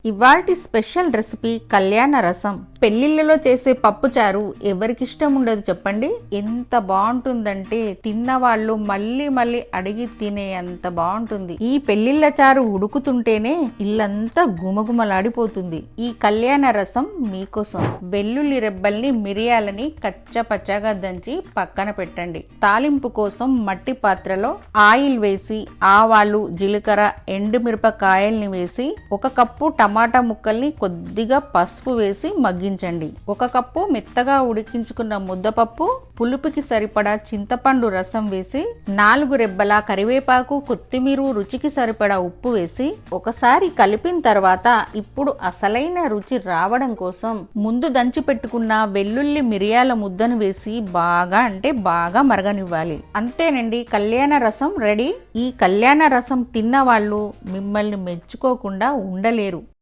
ఇవాల్టి special recipe కళ్యాణ రసం. పెళ్లిళ్లలో చేసే పప్పుచారు ఎవరికిష్టం ఉండదు చెప్పండి? ఎంత బాగుంటుందంటే తిన్నవాళ్ళు మళ్ళీ మళ్ళీ అడిగి తినే అంత బాగుంటుంది. ఈ పెళ్లిళ్ల చారు ఉడుకుతుంటేనే ఇల్లంతా గుమగుమలాడిపోతుంది. ఈ కళ్యాణ రసం మీకోసం. వెల్లుల్లి రెబ్బల్ని మిరియాలని కచ్చపచ్చగా దంచి పక్కన పెట్టండి. తాలింపు కోసం మట్టి పాత్రలో ఆయిల్ వేసి ఆవాలు, జీలకర్ర, ఎండుమిరపకాయల్ని వేసి 1 కప్పు టమాటా ముక్కల్ని కొద్దిగా పసుపు వేసి మగ్గించండి. 1 కప్పు మెత్తగా ఉడికించుకున్న ముద్దపప్పు, పులుపుకి సరిపడా చింతపండు రసం వేసి 4 రెబ్బల కరివేపాకు, కొత్తిమీర, రుచికి సరిపడా ఉప్పు వేసి ఒకసారి కలిపిన తర్వాత ఇప్పుడు అసలైన రుచి రావడం కోసం ముందు దంచి పెట్టుకున్న వెల్లుల్లి మిరియాల ముద్దను వేసి బాగా మరగనివ్వాలి. అంతేనండి, కళ్యాణ రసం రెడీ. ఈ కళ్యాణ రసం తిన్న వాళ్ళు మిమ్మల్ని మెచ్చుకోకుండా ఉండలేరు.